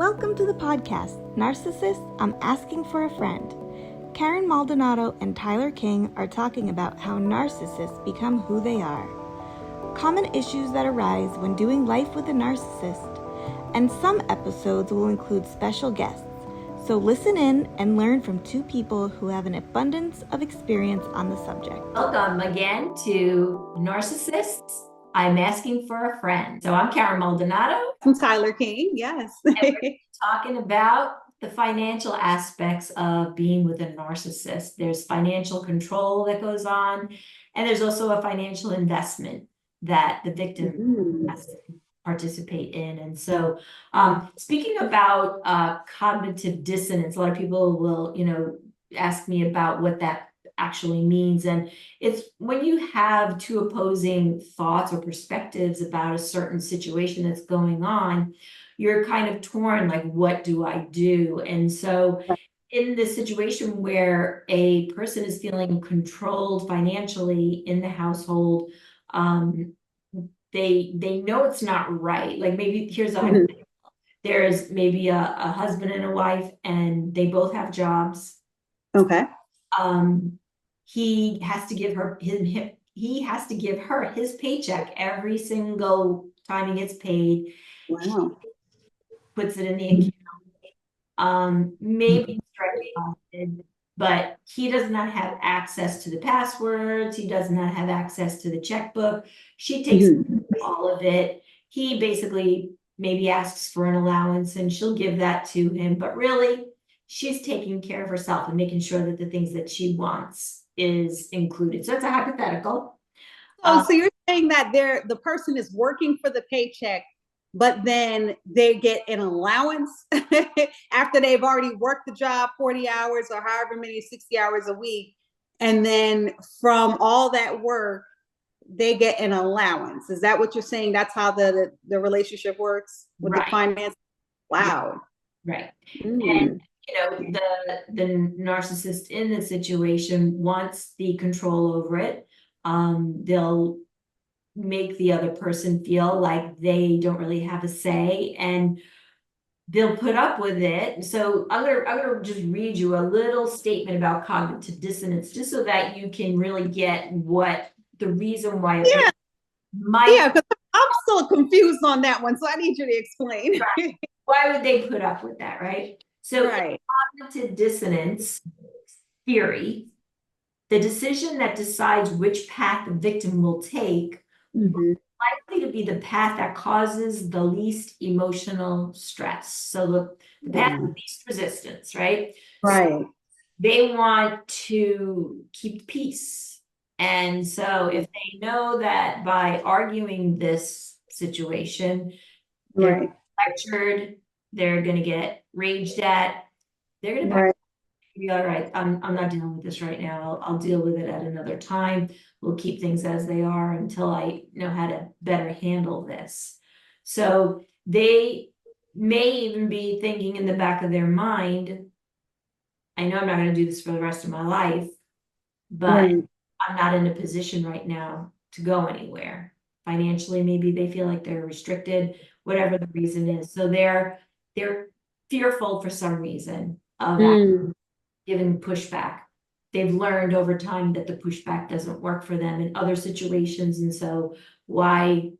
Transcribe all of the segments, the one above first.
Welcome to the podcast, Narcissist, I'm Asking for a Friend. Karen Maldonado and Tyler King are talking about how narcissists become who they are, common issues that arise when doing life with a narcissist, and some episodes will include special guests. So listen in and learn from two people who have an abundance of experience on the subject. Welcome again to Narcissists, I'm Asking for a Friend. So I'm Karen Maldonado. I'm Tyler King, yes. And we're talking about the financial aspects of being with a narcissist. There's financial control that goes on, and there's also a financial investment that the victim has to participate in. And so speaking about cognitive dissonance, a lot of people will, ask me about what that actually means. And it's when you have two opposing thoughts or perspectives about a certain situation that's going on, you're kind of torn, like, what do I do? And so in this situation where a person is feeling controlled financially in the household, they know it's not right. Like, maybe here's a hypothetical. There's maybe a husband and a wife, and they both have jobs. Okay. He has to give her his paycheck every single time he gets paid. Wow. He puts it in the account. Maybe it's but he does not have access to the passwords. He does not have access to the checkbook. She takes all of it. He basically maybe asks for an allowance, and she'll give that to him. But really, she's taking care of herself and making sure that the things that she wants is included. So it's a hypothetical. So you're saying that the person is working for the paycheck, but then they get an allowance after they've already worked the job 40 hours or however many, 60 hours a week. And then from all that work, they get an allowance. Is that what you're saying? That's how the relationship works with the finance? Wow. Right. And the narcissist in the situation wants the control over it. They'll make the other person feel like they don't really have a say, and they'll put up with it. So I'm gonna just read you a little statement about cognitive dissonance, just so that you can really get what the reason why because I'm still confused on that one, so I need you to explain. Right. Why would they put up with that, right? So in cognitive dissonance theory, the decision that decides which path the victim will take is likely to be the path that causes the least emotional stress. So the path of least resistance, right? Right. So they want to keep peace. And so if they know that by arguing this situation, they're lectured, they're going to get raged at, they're going to be all right. I'm not dealing with this right now. I'll deal with it at another time. We'll keep things as they are until I know how to better handle this. So they may even be thinking in the back of their mind, I know I'm not going to do this for the rest of my life, but I'm not in a position right now to go anywhere. Financially, maybe they feel like they're restricted, whatever the reason is. So they're fearful for some reason of giving pushback. They've learned over time that the pushback doesn't work for them in other situations. And so why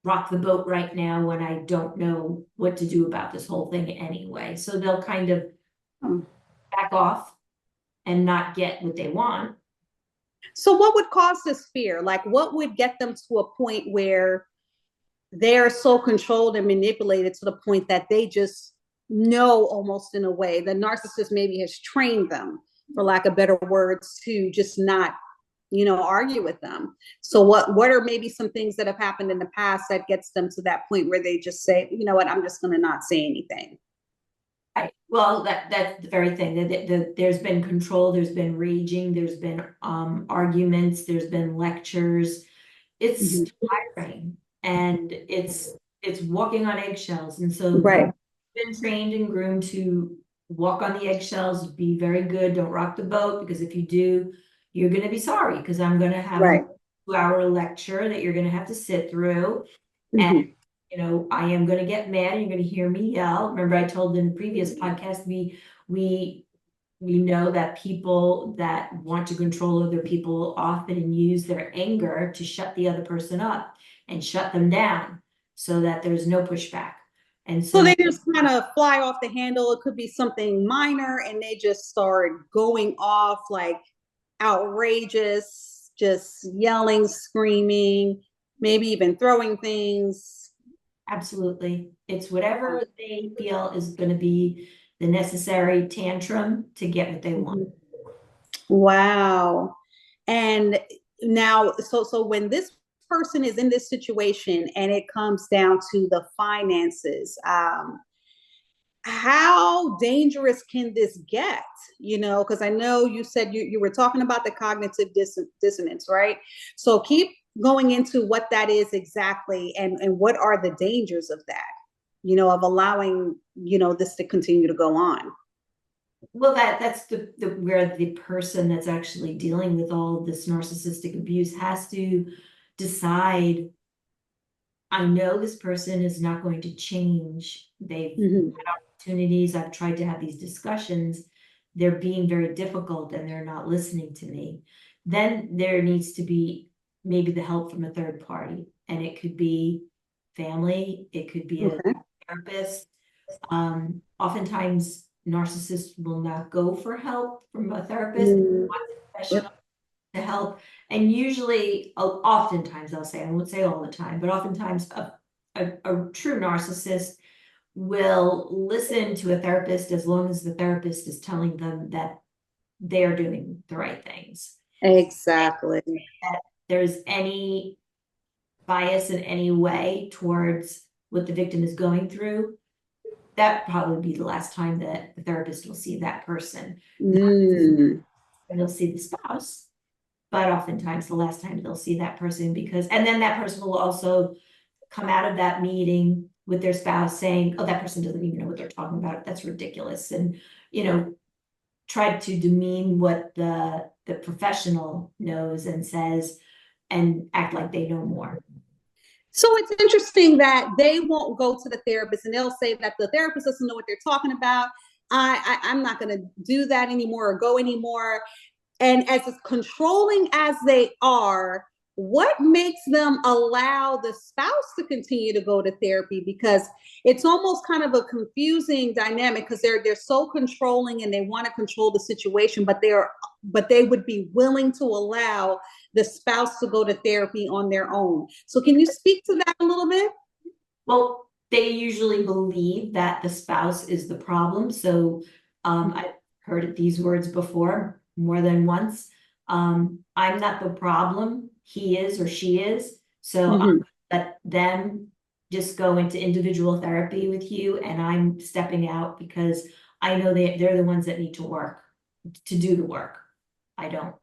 rock the boat right now when I don't know what to do about this whole thing anyway? So they'll kind of back off and not get what they want. So what would cause this fear? Like, what would get them to a point where they're so controlled and manipulated to the point that they just know, almost in a way, the narcissist maybe has trained them, for lack of better words, to just not, argue with them. So what are maybe some things that have happened in the past that gets them to that point where they just say, you know what, I'm just going to not say anything? Right. Well, that's the very thing that there's been control, there's been raging, there's been arguments, there's been lectures. It's tiring, and it's walking on eggshells. And so they've been trained and groomed to walk on the eggshells, be very good, don't rock the boat, because if you do, you're going to be sorry, because I'm going to have a 2-hour lecture that you're going to have to sit through. And you know, I am going to get mad. You're going to hear me yell. Remember, I told in the previous podcast, we know that people that want to control other people often use their anger to shut the other person up and shut them down so that there's no pushback. And So so they just kind of fly off the handle. It could be something minor and they just start going off like outrageous, just yelling, screaming, maybe even throwing things. absolutely, it's whatever they feel is going to be the necessary tantrum to get what they want. Wow. And now, so when this person is in this situation and it comes down to the finances, how dangerous can this get? You know, because I know you said you were talking about the cognitive dissonance, right? So keep going into what that is exactly, and what are the dangers of that, you know, of allowing, you know, this to continue to go on. Well, that's the where the person that's actually dealing with all of this narcissistic abuse has to decide, I know this person is not going to change. They've had opportunities. I've tried to have these discussions. They're being very difficult and they're not listening to me. Then there needs to be maybe the help from a third party. And it could be family, it could be a therapist. Oftentimes narcissists will not go for help from a therapist, professional to help. And usually, oftentimes I'll say, I won't say all the time, but oftentimes a true narcissist will listen to a therapist as long as the therapist is telling them that they're doing the right things. Exactly. That there's any bias in any way towards what the victim is going through, that probably be the last time that the therapist will see that person. And they'll see the spouse, but oftentimes the last time they'll see that person, because, and then that person will also come out of that meeting with their spouse saying, oh, that person doesn't even know what they're talking about. That's ridiculous. And, you know, try to demean what the professional knows and says and act like they know more. So it's interesting that they won't go to the therapist and they'll say that the therapist doesn't know what they're talking about. I'm not going to do that anymore or go anymore. And as controlling as they are, what makes them allow the spouse to continue to go to therapy? Because it's almost kind of a confusing dynamic, because they're so controlling and they want to control the situation, but they would be willing to allow the spouse to go to therapy on their own. So can you speak to that a little bit? Well, they usually believe that the spouse is the problem. So I've heard these words before more than once. I'm not the problem, he is or she is. So let them just go into individual therapy with you, and I'm stepping out because I know they're the ones that need to do the work. I don't.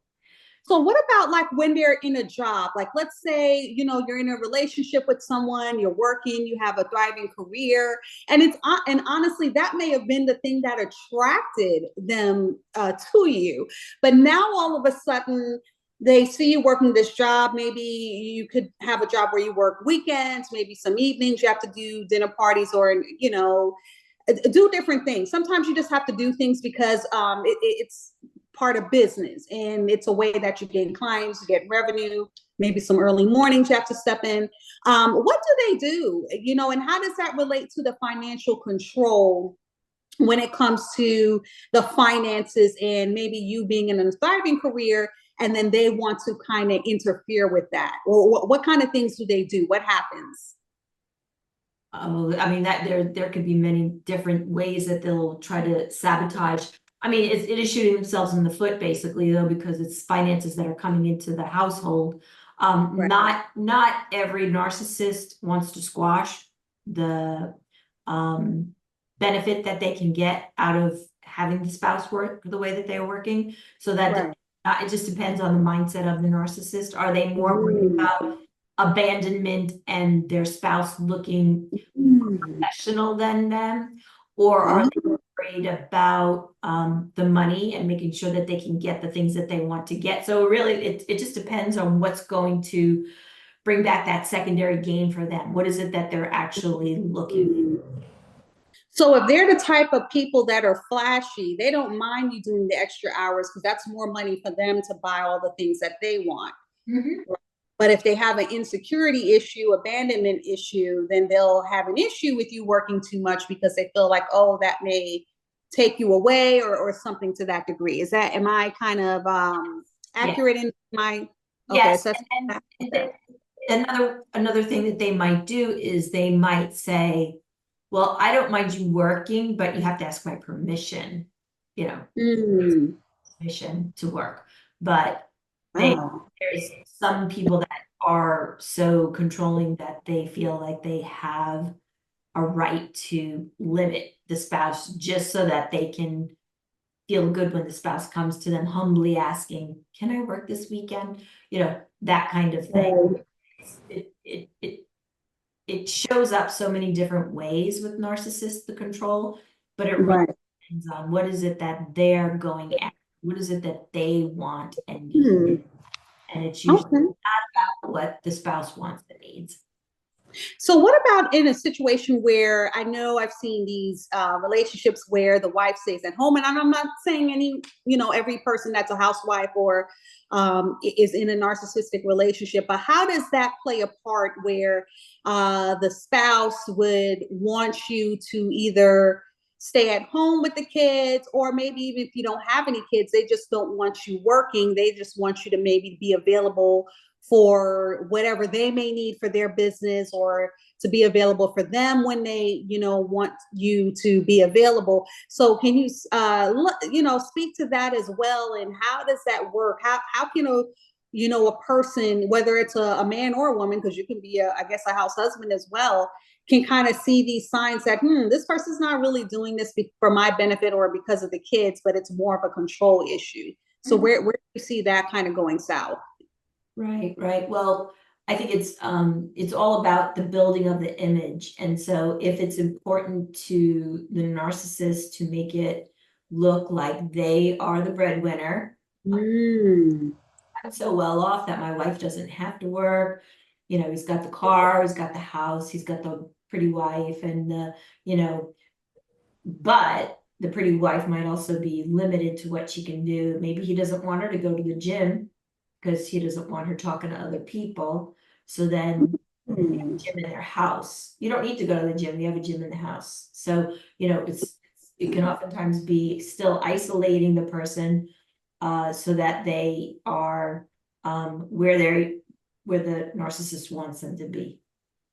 So what about like when they're in a job? Like, let's say, you know, you're in a relationship with someone, you're working, you have a thriving career, and and honestly, that may have been the thing that attracted them to you. But now all of a sudden, they see you working this job. Maybe you could have a job where you work weekends, maybe some evenings, you have to do dinner parties, or, you know, do different things. Sometimes you just have to do things because it's part of business, and it's a way that you gain clients, you get revenue, maybe some early mornings you have to step in. What do they do, you know, and how does that relate to the financial control when it comes to the finances, and maybe you being in a thriving career and then they want to kind of interfere with that? Or what kind of things do they do? What happens? Oh, I mean, that there could be many different ways that they'll try to sabotage. I mean, it is shooting themselves in the foot, basically, though, because it's finances that are coming into the household. Right. Not every narcissist wants to squash the benefit that they can get out of having the spouse work the way that they're working. So that it just depends on the mindset of the narcissist. Are they more worried about abandonment and their spouse looking professional than them, or are they worried about the money and making sure that they can get the things that they want to get? So really, it just depends on what's going to bring back that secondary gain for them? What is it that they're actually looking for? So if they're the type of people that are flashy, they don't mind you doing the extra hours because that's more money for them to buy all the things that they want. Mm-hmm. But if they have an insecurity issue, abandonment issue, then they'll have an issue with you working too much because they feel like, oh, that may take you away or something to that degree. Am I kind of accurate in my, okay, yes. assessment? Another thing that they might do is they might say, well, I don't mind you working, but you have to ask my permission, permission to work. But there's some people that are so controlling that they feel like they have a right to limit the spouse just so that they can feel good when the spouse comes to them humbly asking, can I work this weekend? That kind of thing. It shows up so many different ways with narcissists, the control, but it really depends on what is it that they're going at, what is it that they want and need. And it's usually not about what the spouse wants and needs. So what about in a situation where I know I've seen these relationships where the wife stays at home, and I'm not saying every person that's a housewife or is in a narcissistic relationship, but how does that play a part where the spouse would want you to either stay at home with the kids, or maybe even if you don't have any kids, they just don't want you working. They just want you to maybe be available for whatever they may need for their business, or to be available for them when they, want you to be available. So can you, speak to that as well? And how does that work? How can a person, whether it's a man or a woman, because you can be I guess a house husband as well, can kind of see these signs that, this person's not really doing this for my benefit or because of the kids, but it's more of a control issue. So where do you see that kind of going south? Right. Well, I think it's all about the building of the image. And so if it's important to the narcissist to make it look like they are the breadwinner, I'm so well off that my wife doesn't have to work. He's got the car, he's got the house, he's got the pretty wife, and but the pretty wife might also be limited to what she can do. Maybe he doesn't want her to go to the gym because he doesn't want her talking to other people. So then they have a gym in their house. You don't need to go to the gym. You have a gym in the house. So, it can oftentimes be still isolating the person so that they are where the narcissist wants them to be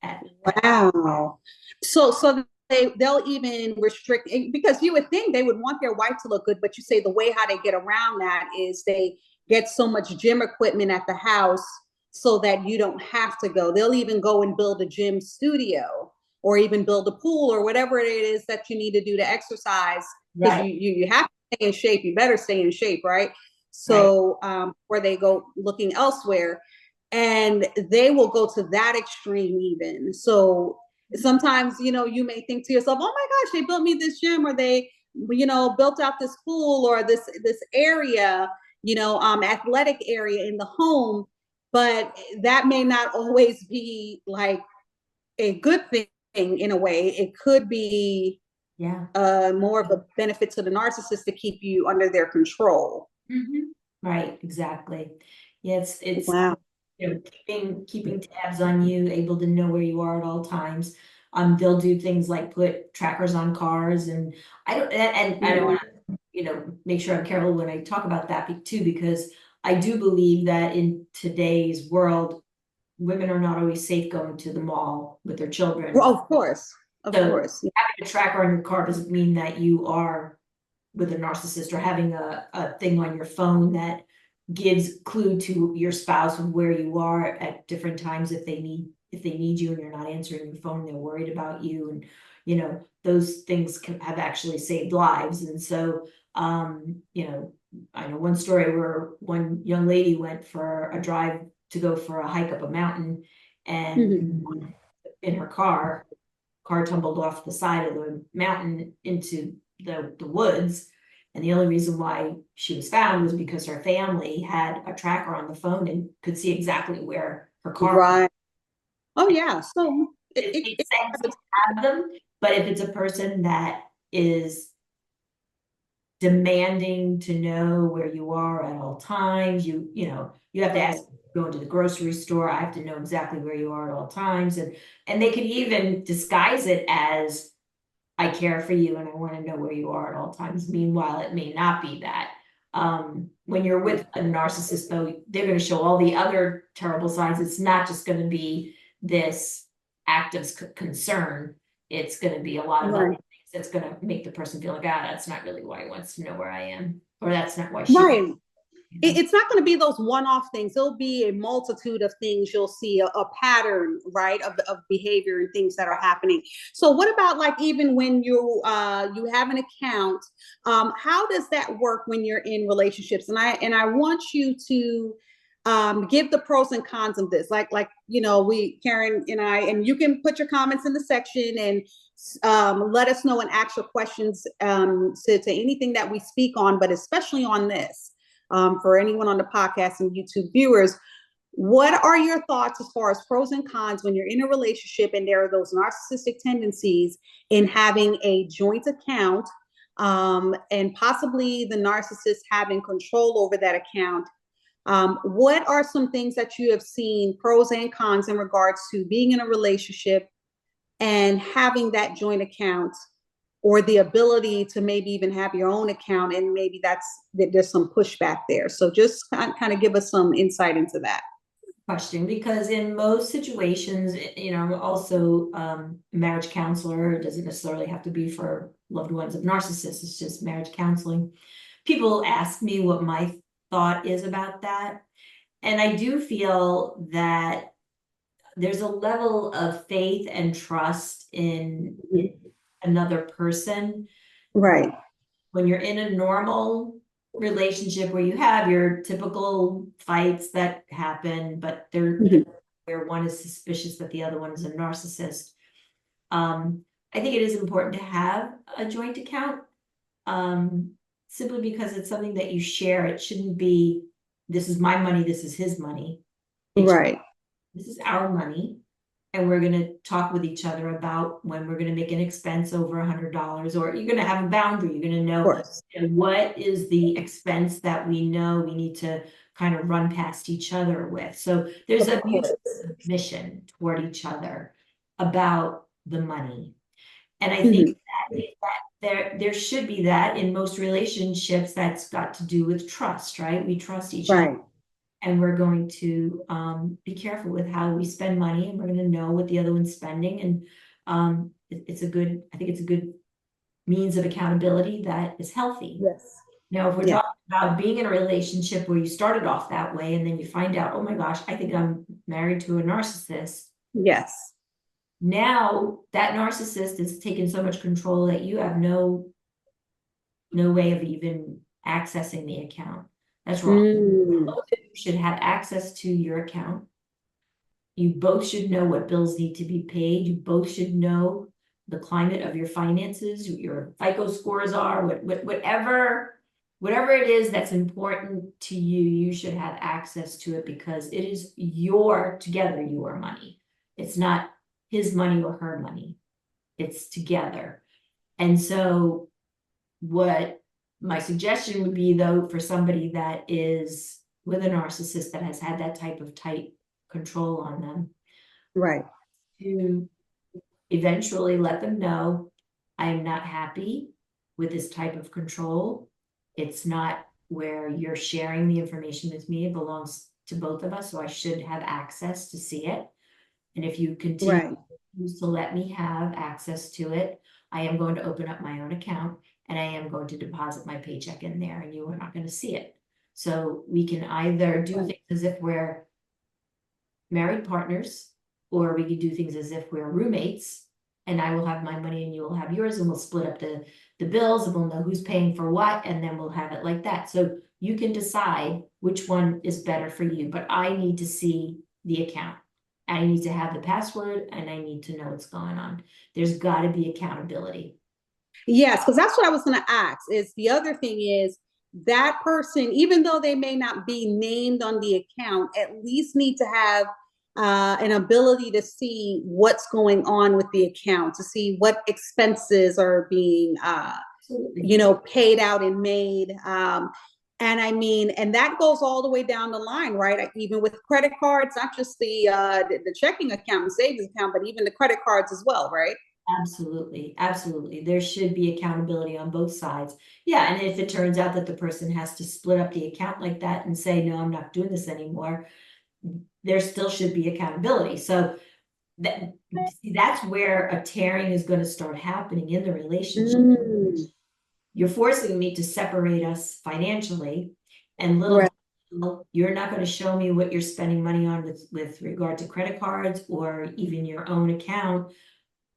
at. Wow. So they'll even restrict, because you would think they would want their wife to look good, but you say the way how they get around that is they get so much gym equipment at the house so that you don't have to go. They'll even go and build a gym studio or even build a pool or whatever it is that you need to do to exercise, because you have to stay in shape. You better stay in shape, right? So where they go looking elsewhere, and they will go to that extreme even. So sometimes, you may think to yourself, oh my gosh, they built me this gym, or they, built out this pool or this area, athletic area in the home. But that may not always be like a good thing in a way. It could be more of a benefit to the narcissist to keep you under their control. Right, exactly. It's wow. Keeping tabs on you, able to know where you are at all times. They'll do things like put trackers on cars, and I don't want to, make sure I'm careful when I talk about that too, because I do believe that in today's world, women are not always safe going to the mall with their children. Well, of course. Having a tracker on your car doesn't mean that you are with a narcissist, or having a thing on your phone that gives clue to your spouse of where you are at different times. If they need you and you're not answering your phone, they're worried about you, and those things have actually saved lives. And so I know one story where one young lady went for a drive to go for a hike up a mountain, and in her car tumbled off the side of the mountain into the woods. And the only reason why she was found was because her family had a tracker on the phone and could see exactly where her car was. Oh yeah. So It makes sense to have them, but if it's a person that is demanding to know where you are at all times, you know, you have to ask, going to the grocery store, I have to know exactly where you are at all times, and they could even disguise it as, I care for you and I want to know where you are at all times. Meanwhile, it may not be that. When you're with a narcissist, though, they're going to show all the other terrible signs. It's not just going to be this act of concern. It's going to be a lot of other right. things that's going to make the person feel like, ah, that's not really why he wants to know where I am, or that's not why she. Right. It's not going to be those one-off things. There'll be a multitude of things. You'll see a pattern, right, of behavior and things that are happening. So what about like even when you have an account, how does that work when you're in relationships? And I want you to give the pros and cons of this. Like you know, Karen and I, and you can put your comments in the section and let us know and ask your questions to anything that we speak on, but especially on this. For anyone on the podcast and YouTube viewers, what are your thoughts as far as pros and cons when you're in a relationship and there are those narcissistic tendencies in having a joint account, and possibly the narcissist having control over that account? What are some things that you have seen, pros and cons, in regards to being in a relationship and having that joint account, or the ability to maybe even have your own account, and maybe there's some pushback there? So just kind of give us some insight into that. Question, because in most situations, you know, also marriage counselor, doesn't necessarily have to be for loved ones of narcissists, it's just marriage counseling. People ask me what my thought is about that, and I do feel that there's a level of faith and trust in another person. Right. When you're in a normal relationship where you have your typical fights that happen, but where one is suspicious that the other one is a narcissist. I think it is important to have a joint account, simply because it's something that you share. It shouldn't be, this is my money, this is his money. Right. This is our money. And we're going to talk with each other about when we're going to make an expense over $100, or you're going to have a boundary. You're going to know what is the expense that we know we need to kind of run past each other with. So there's a mutual submission toward each other about the money. And I think that there should be that in most relationships. That's got to do with trust, right? We trust each other. And we're going to be careful with how we spend money, and we're going to know what the other one's spending. And it's a good, I think it's a good means of accountability that is healthy. Yes. Now, if we're talking about being in a relationship where you started off that way and then you find out, oh my gosh, I think I'm married to a narcissist. Yes. Now that narcissist is taking so much control that you have no way of even accessing the account. That's wrong. Both of you should have access to your account. You both should know what bills need to be paid. You both should know the climate of your finances, what your FICO scores are, whatever it is that's important to you, you should have access to it, because it is your money. It's not his money or her money. It's together. And so what my suggestion would be, though, for somebody that is with a narcissist that has had that type of tight control on them, right, to eventually let them know, I am not happy with this type of control. It's not where you're sharing the information with me. It belongs to both of us, so I should have access to see it. And if you continue to let me have access to it, I am going to open up my own account, and I am going to deposit my paycheck in there, and you are not going to see it. So we can either do things as if we're married partners, or we could do things as if we're roommates, and I will have my money and you will have yours, and we'll split up the bills, and we'll know who's paying for what, and then we'll have it like that. So you can decide which one is better for you, but I need to see the account. I need to have the password, and I need to know what's going on. There's got to be accountability. Yes, because that's what I was going to ask. Is the other thing is that person, even though they may not be named on the account, at least need to have an ability to see what's going on with the account, to see what expenses are being, paid out and made. And I mean, and that goes all the way down the line, right? Even with credit cards, not just the checking account and savings account, but even the credit cards as well, right? Absolutely. Absolutely. There should be accountability on both sides. Yeah. And if it turns out that the person has to split up the account like that and say, no, I'm not doing this anymore, there still should be accountability. So that's where a tearing is going to start happening in the relationship. You're forcing me to separate us financially, and little you're not going to show me what you're spending money on with regard to credit cards or even your own account.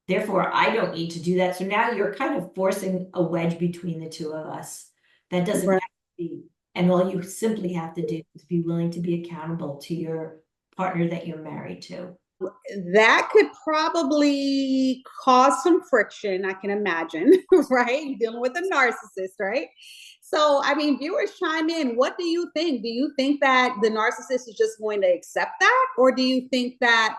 Therefore, I don't need to do that. So now you're kind of forcing a wedge between the two of us. That doesn't have to be. And all you simply have to do is be willing to be accountable to your partner that you're married to. That could probably cause some friction, I can imagine, right? Dealing with a narcissist, right? So, I mean, viewers chime in. What do you think? Do you think that the narcissist is just going to accept that? Or do you think that,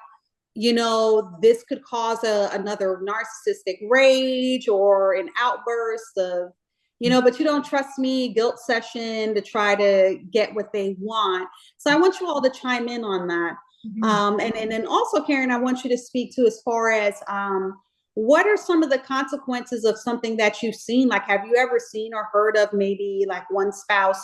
this could cause another narcissistic rage or an outburst of, but you don't trust me, guilt session to try to get what they want? So I want you all to chime in on that. And then also, Karen, I want you to speak to as far as what are some of the consequences of something that you've seen? Like, have you ever seen or heard of maybe like one spouse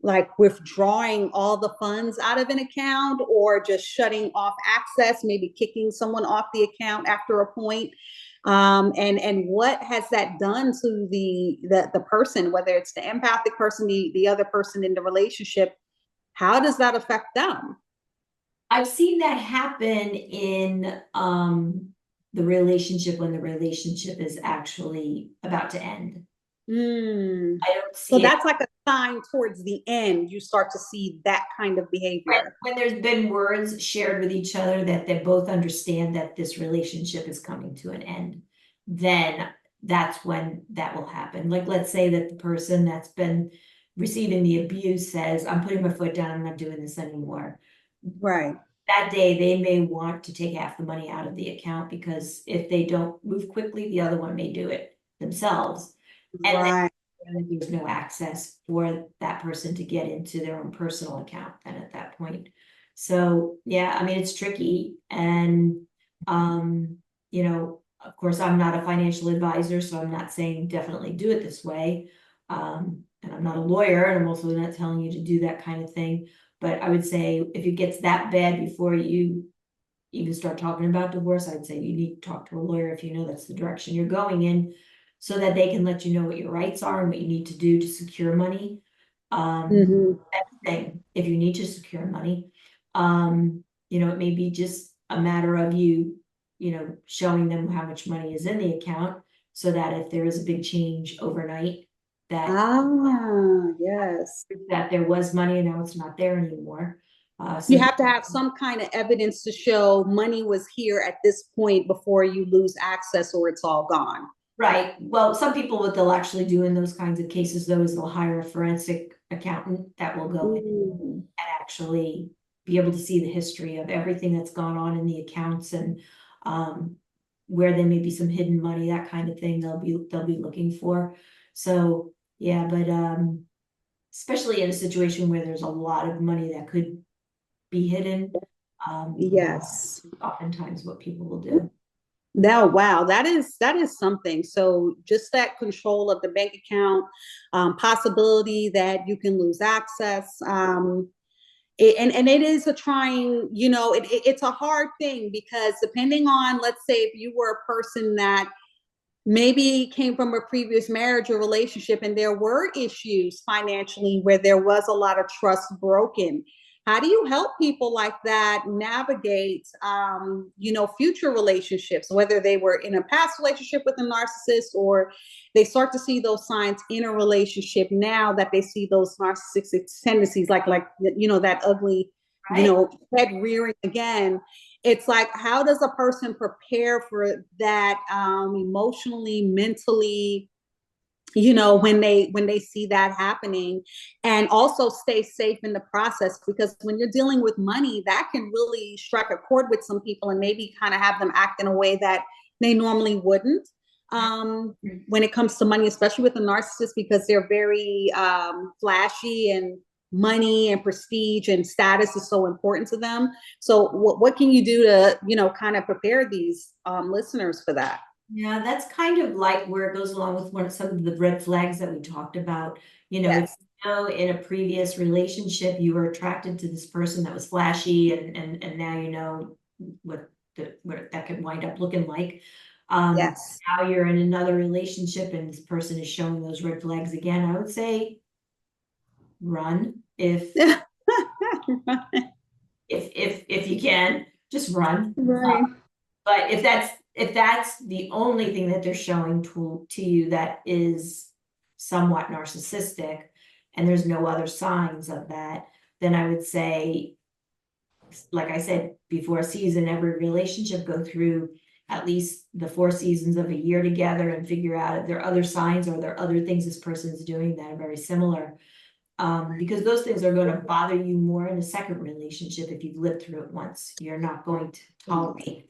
like withdrawing all the funds out of an account, or just shutting off access, maybe kicking someone off the account after a point? And what has that done to the person, whether it's the empathic person, the other person in the relationship? How does that affect them? I've seen that happen in the relationship when the relationship is actually about to end. I don't see So that's like a sign towards the end. You start to see that kind of behavior. When there's been words shared with each other that they both understand that this relationship is coming to an end, then that's when that will happen. Like, let's say that the person that's been receiving the abuse says, I'm putting my foot down, I'm not doing this anymore. Right. That day, they may want to take half the money out of the account, because if they don't move quickly, the other one may do it themselves. And right. then there's no access for that person to get into their own personal account then at that point. So yeah, I mean, it's tricky. And of course, I'm not a financial advisor, so I'm not saying definitely do it this way. And I'm not a lawyer, and I'm also not telling you to do that kind of thing. But I would say if it gets that bad before you even start talking about divorce, I'd say you need to talk to a lawyer if you know that's the direction you're going in, so that they can let you know what your rights are and what you need to do to secure money. That's the thing. If you need to secure money, it may be just a matter of you showing them how much money is in the account, so that if there is a big change overnight, that yes, that there was money and now it's not there anymore. So you have to have some kind of evidence to show money was here at this point before you lose access or it's all gone. Right. Well, some people, what they'll actually do in those kinds of cases, though, is they'll hire a forensic accountant that will go in and actually be able to see the history of everything that's gone on in the accounts, and where there may be some hidden money, that kind of thing they'll be looking for. So yeah, but especially in a situation where there's a lot of money that could be hidden, yes, oftentimes what people will do. Now, wow, that is something. So just that control of the bank account, possibility that you can lose access. And it is a trying, it's a hard thing, because depending on, let's say if you were a person that maybe came from a previous marriage or relationship and there were issues financially where there was a lot of trust broken, how do you help people like that navigate future relationships, whether they were in a past relationship with a narcissist, or they start to see those signs in a relationship now that they see those narcissistic tendencies, like that ugly head rearing again? It's like, how does a person prepare for that emotionally, mentally, when they see that happening, and also stay safe in the process, because when you're dealing with money, that can really strike a chord with some people and maybe kind of have them act in a way that they normally wouldn't, when it comes to money, especially with a narcissist, because they're very flashy, and money and prestige and status is so important to them. So what can you do to kind of prepare these listeners for that? Yeah, that's kind of like where it goes along with some of the red flags that we talked about. Yes. In a previous relationship, you were attracted to this person that was flashy, and now you know what that could wind up looking like. Yes. Now you're in another relationship and this person is showing those red flags again. I would say run if if you can, just run. Right. But if that's the only thing that they're showing to you that is somewhat narcissistic, and there's no other signs of that, then I would say, like I said, before a season, every relationship, go through at least the 4 seasons of a year together and figure out if there are other signs or there are other things this person's doing that are very similar. Because those things are going to bother you more in a second relationship. If you've lived through it once, you're not going to tolerate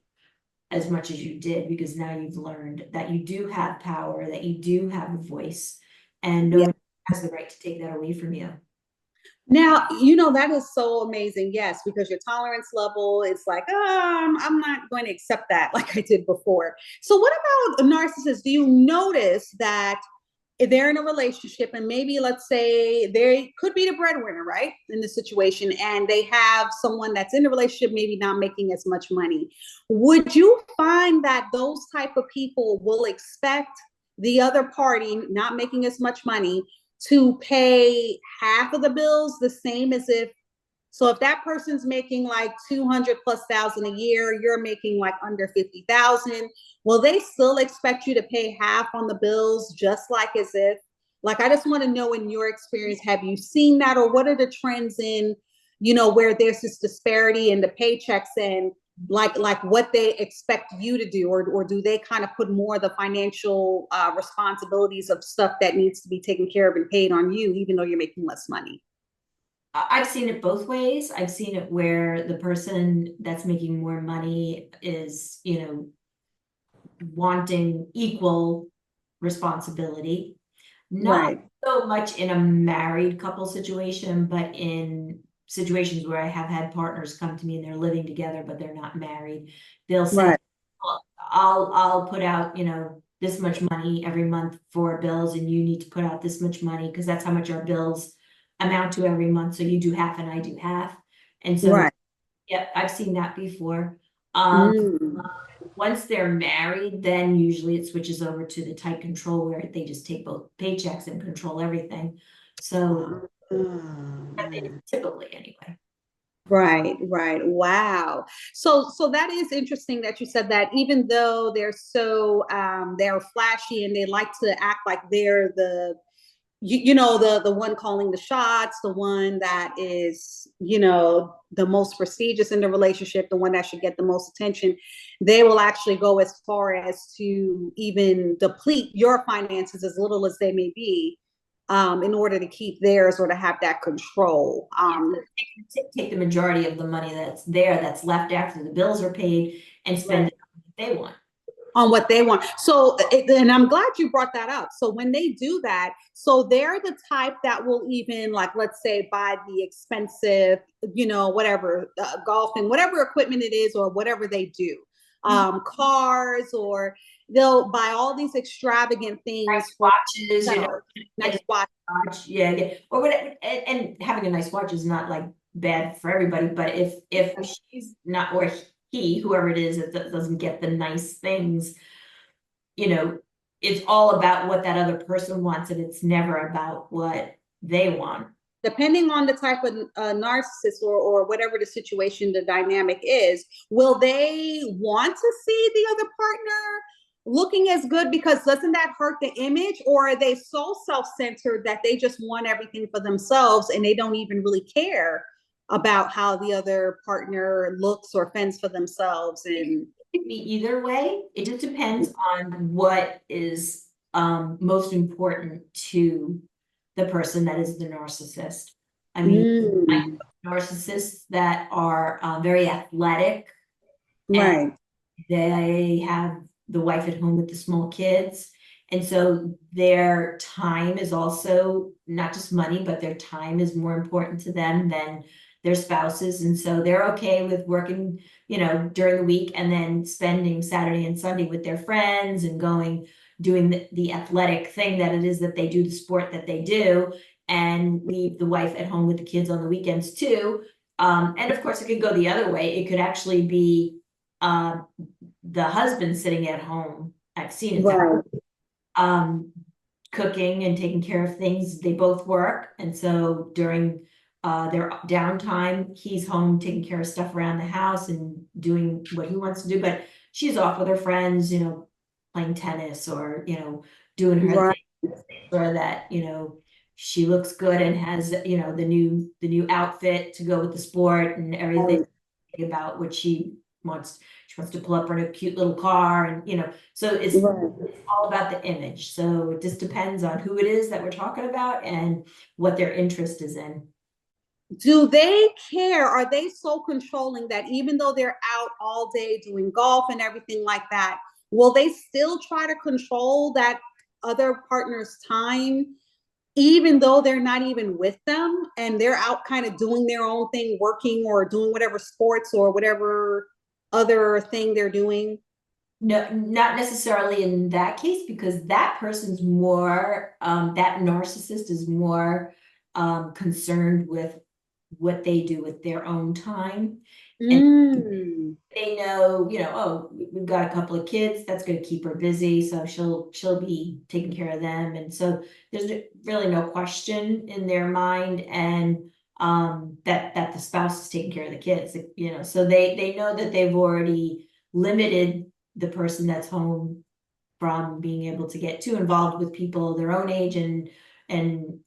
as much as you did, because now you've learned that you do have power, that you do have a voice, and no Yeah. one has the right to take that away from you. Now, that is so amazing. Yes, because your tolerance level is like, I'm not going to accept that like I did before. So what about a narcissist? Do you notice that if they're in a relationship, and maybe let's say they could be the breadwinner, right, in the situation, and they have someone that's in the relationship maybe not making as much money, would you find that those type of people will expect the other party not making as much money to pay half of the bills, the same as if that person's making like 200 plus thousand a year, you're making like under 50,000, will they still expect you to pay half on the bills, just like as if, like, I just want to know, in your experience, have you seen that, or what are the trends in, where there's this disparity in the paychecks, and like what they expect you to do, or do they kind of put more of the financial responsibilities of stuff that needs to be taken care of and paid on you, even though you're making less money? I've seen it both ways. I've seen it where the person that's making more money is, wanting equal responsibility. Not Right. so much in a married couple situation, but in situations where I have had partners come to me and they're living together, but they're not married. They'll say, Right. well, I'll put out, this much money every month for bills, and you need to put out this much money because that's how much our bills amount to every month. So you do half and I do half. And so, Right. yeah, I've seen that before. Mm. Once they're married, then usually it switches over to the tight control where they just take both paychecks and control everything. So typically anyway. Right, right. Wow. So that is interesting that you said that, even though they're flashy and they like to act like they're the one calling the shots, the one that is, the most prestigious in the relationship, the one that should get the most attention, they will actually go as far as to even deplete your finances, as little as they may be, in order to keep theirs, or to have that control. Take the majority of the money that's left after the bills are paid, and spend it on what they want. On what they want. So, and I'm glad you brought that up. So when they do that, so they're the type that will even, like, let's say, buy the expensive, whatever, golfing, whatever equipment it is, or whatever they do, cars, or they'll buy all these extravagant things, nice watches, nice watch. Yeah. Or whatever. And having a nice watch is not like bad for everybody, but if she's not, or he, whoever it is, that doesn't get the nice things, it's all about what that other person wants, and it's never about what they want. Depending on the type of narcissist, or whatever the situation, the dynamic is, will they want to see the other partner looking as good, because doesn't that hurt the image? Or are they so self-centered that they just want everything for themselves, and they don't even really care about how the other partner looks or fends for themselves? And it could be either way. It just depends on what is most important to the person that is the narcissist. I mean, I know narcissists that are very athletic, and Right. they have the wife at home with the small kids. And so their time is also not just money, but their time is more important to them than their spouses. And so they're okay with working, during the week and then spending Saturday and Sunday with their friends and doing the athletic thing that it is that they do, the sport that they do, and leave the wife at home with the kids on the weekends too. And of course, it could go the other way. It could actually be the husband sitting at home. I've seen it that cooking and taking care of things. They both work, and so during their downtime, he's home taking care of stuff around the house and doing what he wants to do, but she's off with her friends, playing tennis or doing her thing, or that she looks good and has the new outfit to go with the sport and everything about what she wants. She wants to pull up in a cute little car, and so it's all about the image. So it just depends on who it is that we're talking about and what their interest is in. Do they care? Are they so controlling that even though they're out all day doing golf and everything like that, will they still try to control that other partner's time, even though they're not even with them and they're out kind of doing their own thing, working or doing whatever sports or whatever other thing they're doing? No, not necessarily in that case, because that person's more, that narcissist is more concerned with what they do with their own time. And they know, oh, we've got a couple of kids, that's going to keep her busy, so she'll be taking care of them. And so there's really no question in their mind, and that the spouse is taking care of the kids, so they know that they've already limited the person that's home from being able to get too involved with people their own age and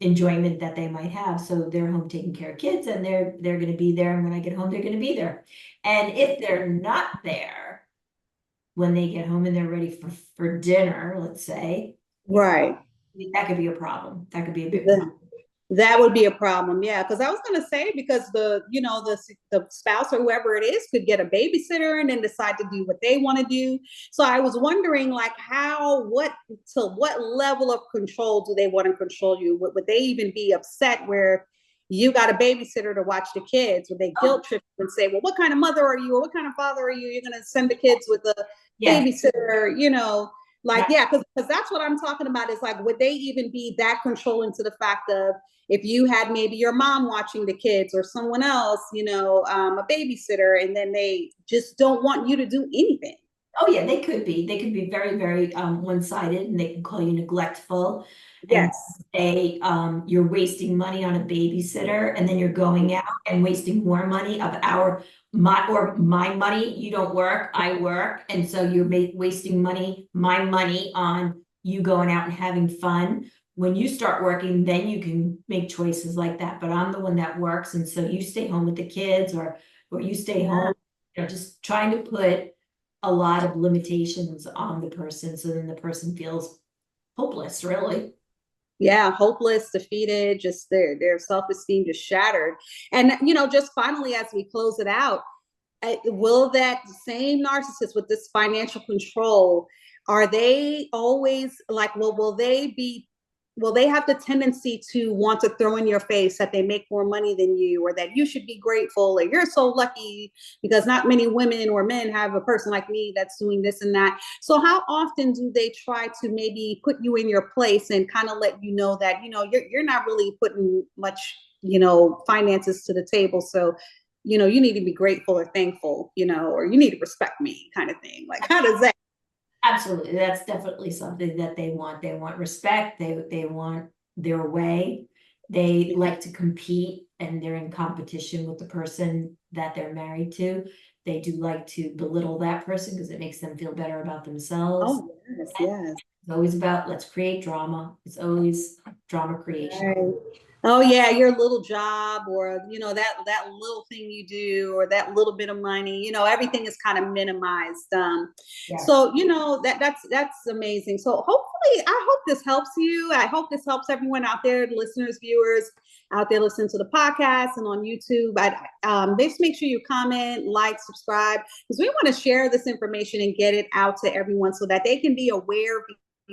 enjoyment that they might have. So they're home taking care of kids, and they're going to be there, and when I get home they're going to be there. And if they're not there when they get home and they're ready for dinner, let's say, that could be a problem. That could be a big problem. That would be a problem, yeah. Because I was going to say, because the spouse or whoever it is could get a babysitter and then decide to do what they want to do. So I was wondering, like, what level of control do they want to control you? Would they even be upset where you got a babysitter to watch the kids? Would they guilt trip and say, well, what kind of mother are you, or what kind of father are you? You're going to send the kids with a babysitter, because that's what I'm talking about, is like, would they even be that controlling to the fact of, if you had maybe your mom watching the kids or someone else, a babysitter, and then they just don't want you to do anything? Oh yeah, they could be very, very one-sided, and they can call you neglectful. Yes. And say you're wasting money on a babysitter, and then you're going out and wasting more money of my money. You don't work, I work, and so you're wasting my money on you going out and having fun. When you start working, then you can make choices like that. But I'm the one that works, and so you stay home with the kids, or you stay home. Just trying to put a lot of limitations on the person, so then the person feels hopeless, really. Yeah, hopeless, defeated, just their self-esteem just shattered. And just finally, as we close it out, will that same narcissist with this financial control, are they always like, will they have the tendency to want to throw in your face that they make more money than you, or that you should be grateful, or you're so lucky because not many women or men have a person like me that's doing this and that? So how often do they try to maybe put you in your place and kind of let you know that, you're not really putting much, finances to the table. So, you need to be grateful or thankful, or you need to respect me, kind of thing. Like, how does that? Absolutely. That's definitely something that they want. They want respect. They want their way. They like to compete, and they're in competition with the person that they're married to. They do like to belittle that person because it makes them feel better about themselves. Oh, yes. It's always about, let's create drama. It's always drama creation. Right. Oh yeah, your little job, or that little thing you do, or that little bit of money. Everything is kind of minimized. Yes. So that's amazing. So hopefully, I hope this helps you. I hope this helps everyone out there, listeners, viewers out there listening to the podcast and on YouTube. Just make sure you comment, like, subscribe, because we want to share this information and get it out to everyone so that they can be aware of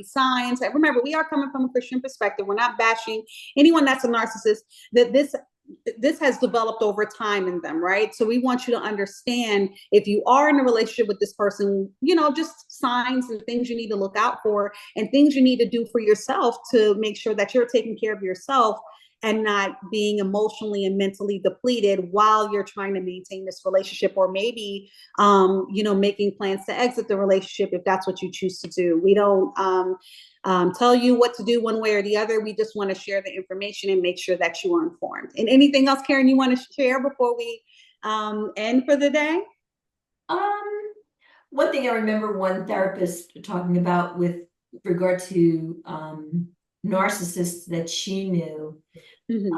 signs. And remember, we are coming from a Christian perspective. We're not bashing anyone that's a narcissist. That this has developed over time in them, right? So we want you to understand, if you are in a relationship with this person, just signs and things you need to look out for, and things you need to do for yourself to make sure that you're taking care of yourself and not being emotionally and mentally depleted while you're trying to maintain this relationship, or maybe making plans to exit the relationship if that's what you choose to do. We don't tell you what to do one way or the other. We just want to share the information and make sure that you are informed. And anything else, Karen, you want to share before we end for the day? One thing I remember one therapist talking about with regard to narcissists that she knew. Mm-hmm.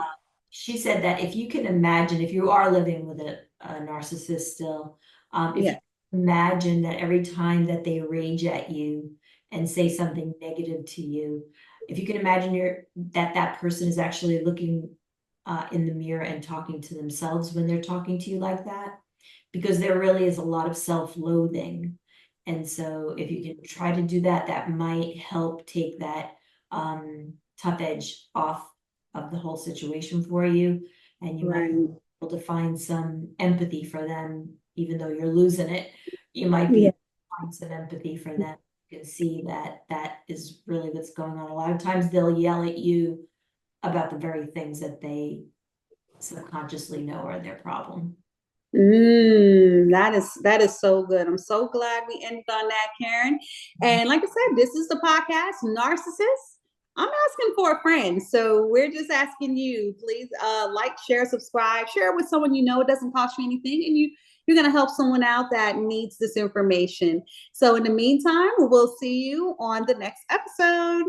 She said that if you can imagine, if you are living with a narcissist still, if you imagine that every time that they rage at you and say something negative to you, if you can imagine that person is actually looking in the mirror and talking to themselves when they're talking to you like that, because there really is a lot of self-loathing. And so if you can try to do that, that might help take that tough edge off of the whole situation for you, and you might be able to find some empathy for them, even though you're losing it. You might be able to find some empathy for them. You can see that that is really what's going on. A lot of times they'll yell at you about the very things that they subconsciously know are their problem. That is so good. I'm so glad we ended on that, Karen. And like I said, this is the podcast Narcissist. I'm asking for a friend. So we're just asking you, please like, share, subscribe, share it with someone you know. It doesn't cost you anything, and you're going to help someone out that needs this information. So in the meantime, we'll see you on the next episode.